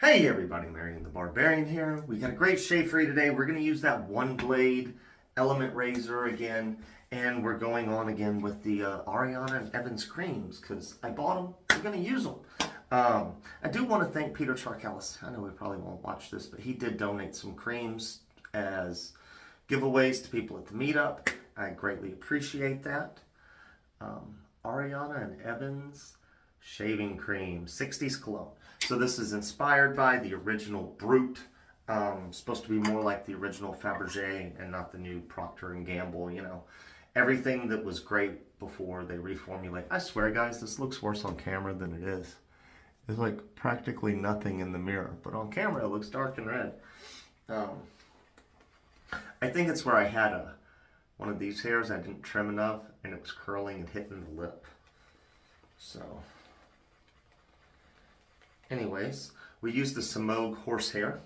Hey everybody, Marion the Barbarian here. We got a great shave for you today. We're going to use that OneBlade element razor again, and we're going on again with the Ariana and Evans creams because I bought them. We're going to use them. I do want to thank Peter Charkalis. I know he probably won't watch this, but he did donate some creams as giveaways to people at the meetup. I greatly appreciate that. Ariana and Evans shaving cream, 60's Cologne. So this is inspired by the original Brut. Supposed to be more like the original Fabergé and not the new Procter & Gamble, you know. Everything that was great before they reformulate. I swear guys, this looks worse on camera than it is. There's like practically nothing in the mirror, but on camera it looks dark and red. I think it's where I had one of these hairs I didn't trim enough and it was curling and hitting the lip. So anyways, we use the Semogue horsehair.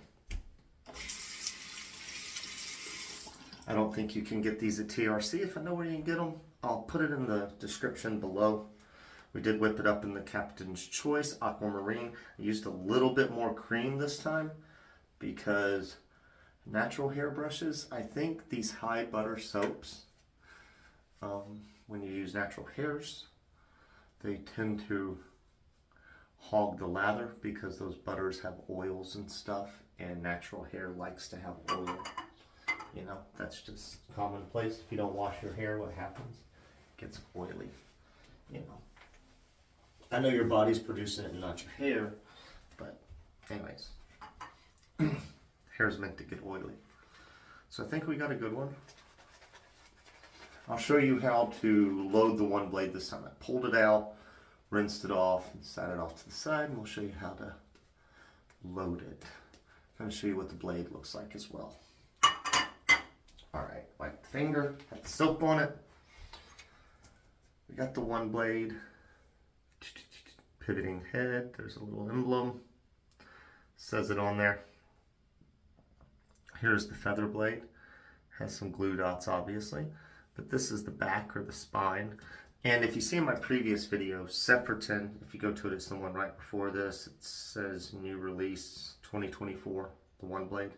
I don't think you can get these at TRC. If I know where you can get them, I'll put it in the description below. We did whip it up in the Captain's Choice Aquamarine. I used a little bit more cream this time because natural hair brushes, I think these high butter soaps, when you use natural hairs, they tend to hog the lather because those butters have oils and stuff, and natural hair likes to have oil. You know, that's just commonplace. If you don't wash your hair, what happens? It gets oily. You know, I know your body's producing it and not your hair, but anyways, hair's meant to get oily. So I think we got a good one. I'll show you how to load the OneBlade this time. I pulled it out, rinsed it off, and sat it off to the side, and we'll show you how to load it. I'm going to show you what the blade looks like as well. Alright, wipe the finger, have the soap on it. We got the OneBlade. Pivoting head, there's a little emblem. Says it on there. Here's the feather blade. Has some glue dots obviously, but this is the back or the spine. And if you see in my previous video, Sepherton, if you go to it, it's the one right before this. It says new release 2024, the OneBlade.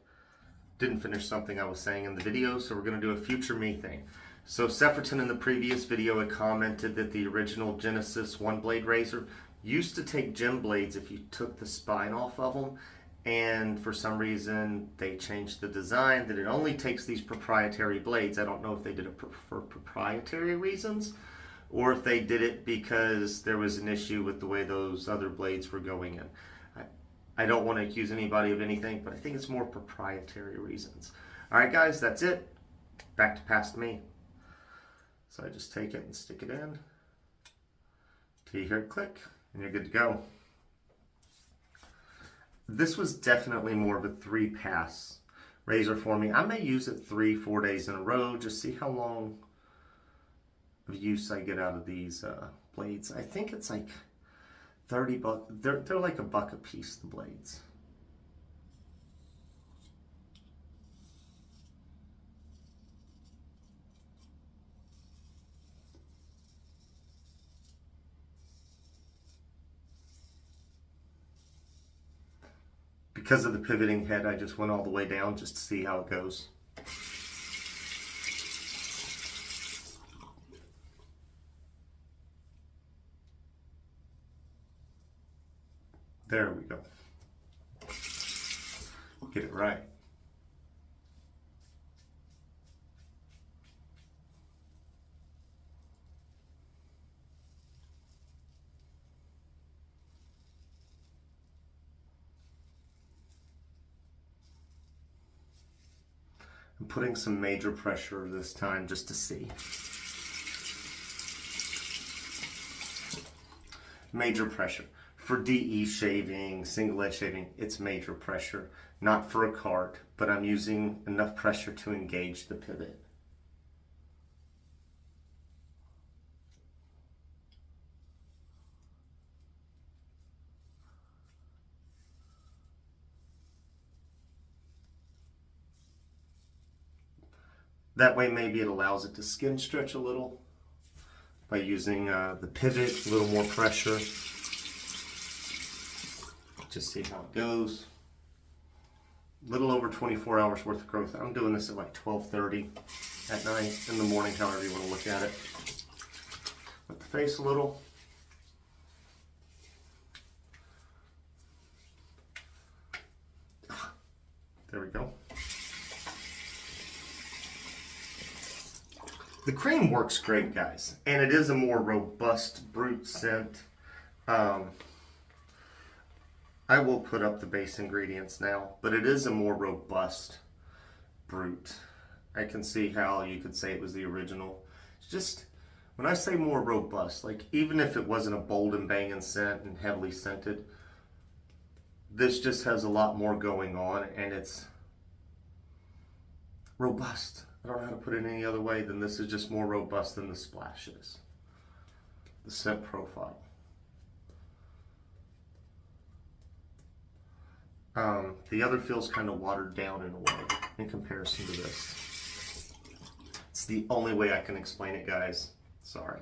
Didn't finish something I was saying in the video, so we're going to do a future me thing. So Sepherton in the previous video had commented that the original Genesis OneBlade razor used to take gem blades if you took the spine off of them, and for some reason they changed the design that it only takes these proprietary blades. I don't know if they did it for proprietary reasons or if they did it because there was an issue with the way those other blades were going in. I don't want to accuse anybody of anything, but I think it's more proprietary reasons. Alright guys, that's it. Back to past me. So I just take it and stick it in till you hear it click and you're good to go. This was definitely more of a 3-pass razor for me. I may use it 3-4 days in a row, just see how long of use I get out of these blades. I think it's like 30 bucks. They're like $1 a piece, the blades. Because of the pivoting head, I just went all the way down just to see how it goes. There we go. Get it right. I'm putting some major pressure this time just to see. Major pressure. For DE shaving, single edge shaving, it's major pressure. Not for a cart, but I'm using enough pressure to engage the pivot. That way maybe it allows it to skin stretch a little by using the pivot, a little more pressure. Just see how it goes. Little over 24 hours worth of growth. I'm doing this at like 12:30 at night, in the morning, however you want to look at it. With the face a little. There we go. The cream works great, guys, and it is a more robust Brut scent. I will put up the base ingredients now, but it is a more robust Brut. I can see how you could say it was the original. It's just, when I say more robust, like even if it wasn't a bold and banging scent and heavily scented, this just has a lot more going on, and it's robust. I don't know how to put it any other way than this is just more robust than the splash is. The scent profile. The other feels kind of watered down in a way in comparison to this. It's the only way I can explain it, guys. Sorry.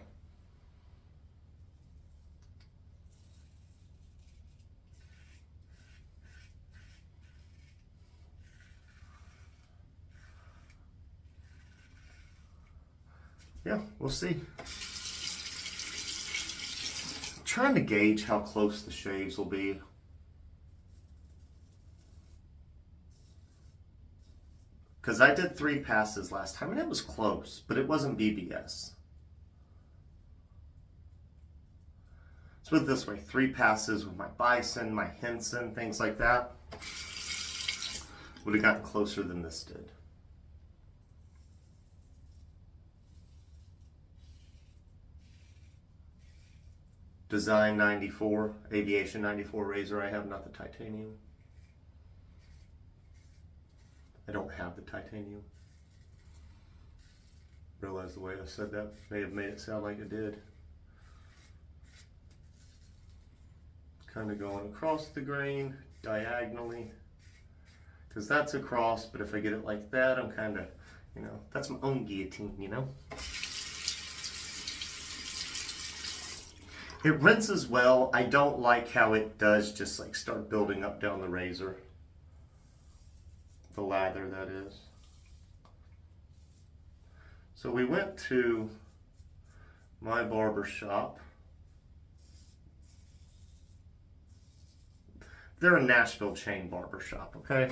Yeah, we'll see. I'm trying to gauge how close the shaves will be. Because I did 3 passes last time, and it was close, but it wasn't BBS. Let's put it this way, 3 passes with my Bison, my Henson, things like that, would have gotten closer than this did. Design 94, Aviation 94 razor I have, not the titanium. I don't have the titanium. Realize the way I said that may have made it sound like it did. Kind of going across the grain, diagonally. Because that's across, but if I get it like that, I'm kind of, you know, that's my own guillotine, you know? It rinses well. I don't like how it does just like start building up down the razor. The lather, that is. So we went to my barber shop. They're a Nashville chain barber shop, okay?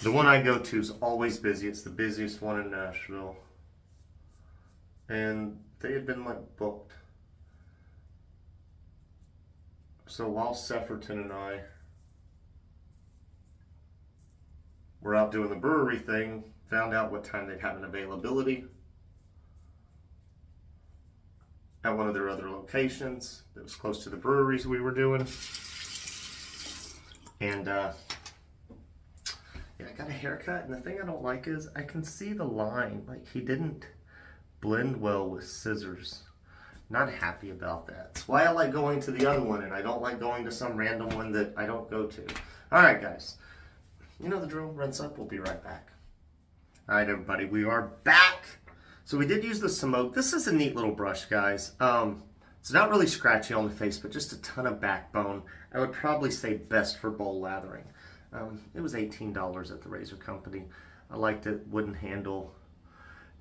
The one I go to is always busy. It's the busiest one in Nashville. And they had been like booked. So while Sefferton and I were out doing the brewery thing, found out what time they'd have an availability at one of their other locations that was close to the breweries we were doing. And yeah, I got a haircut, and the thing I don't like is I can see the line. Like, he didn't blend well with scissors. Not happy about that. That's why I like going to the other one, and I don't like going to some random one that I don't go to. Alright, guys. You know the drill. Rinse up. We'll be right back. Alright, everybody. We are back. So we did use the Semogue. This is a neat little brush, guys. It's not really scratchy on the face, but just a ton of backbone. I would probably say best for bowl lathering. It was $18 at the razor company. I liked it. Wooden handle.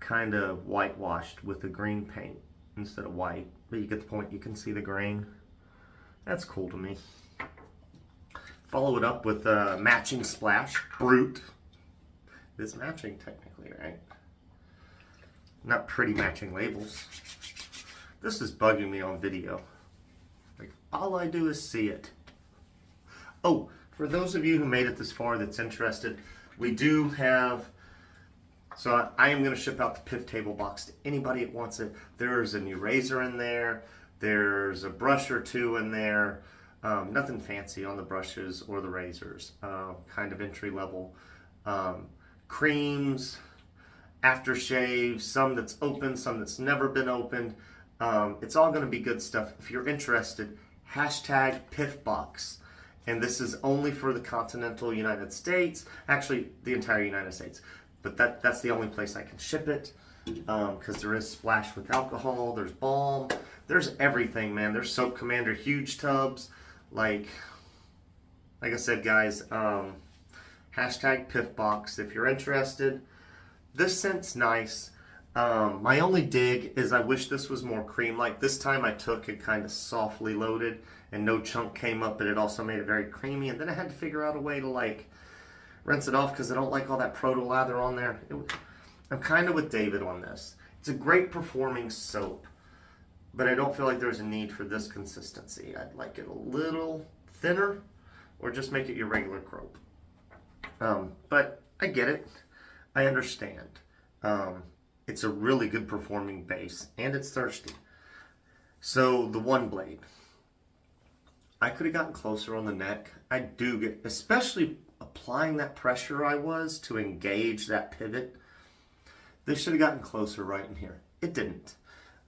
Kind of whitewashed with a green paint instead of white. But you get the point. You can see the grain. That's cool to me. Follow it up with a matching splash, Brut. It's matching technically, right? Not pretty matching labels. This is bugging me on video. Like, all I do is see it. Oh, for those of you who made it this far that's interested, we do have, so I am going to ship out the Piff table box to anybody that wants it. There's a new razor in there. There's a brush or two in there. Nothing fancy on the brushes or the razors. Kind of entry level. Creams, aftershave, some that's open, some that's never been opened. It's all going to be good stuff. If you're interested, hashtag PiffBox. And this is only for the continental United States. Actually, the entire United States. But that's the only place I can ship it. Because there is splash with alcohol. There's balm. There's everything, man. There's Soap Commander huge tubs. Like, like I said, guys, hashtag Piffbox if you're interested. This scent's nice. My only dig is I wish this was more cream-like. This time I took it kind of softly loaded and no chunk came up, but it also made it very creamy. And then I had to figure out a way to like rinse it off because I don't like all that proto lather on there. I'm kind of with David on this. It's a great performing soap, but I don't feel like there's a need for this consistency. I'd like it a little thinner or just make it your regular croap. But I get it. I understand. It's a really good performing base and it's thirsty. So the OneBlade. I could have gotten closer on the neck. I do get, especially applying that pressure I was to engage that pivot. This should have gotten closer right in here. It didn't.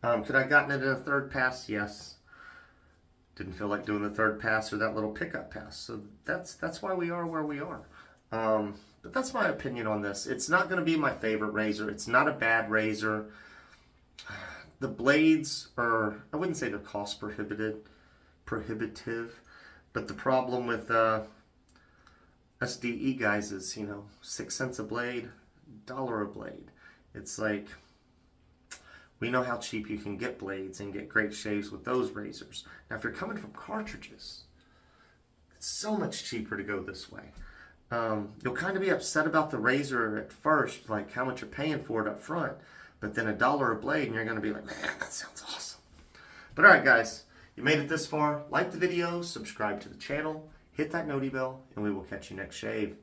Could I have gotten it in a third pass? Yes. Didn't feel like doing the third pass or that little pickup pass. So that's why we are where we are. But that's my opinion on this. It's not going to be my favorite razor. It's not a bad razor. The blades are, I wouldn't say they're cost prohibitive, but the problem with SDE guys is, 6 cents a blade, $1 a blade. It's like, we know how cheap you can get blades and get great shaves with those razors. Now, if you're coming from cartridges, it's so much cheaper to go this way. You'll kind of be upset about the razor at first, like how much you're paying for it up front, but then $1 a blade and you're going to be like, man, that sounds awesome. But alright guys, you made it this far. Like the video, subscribe to the channel, hit that noti bell, and we will catch you next shave.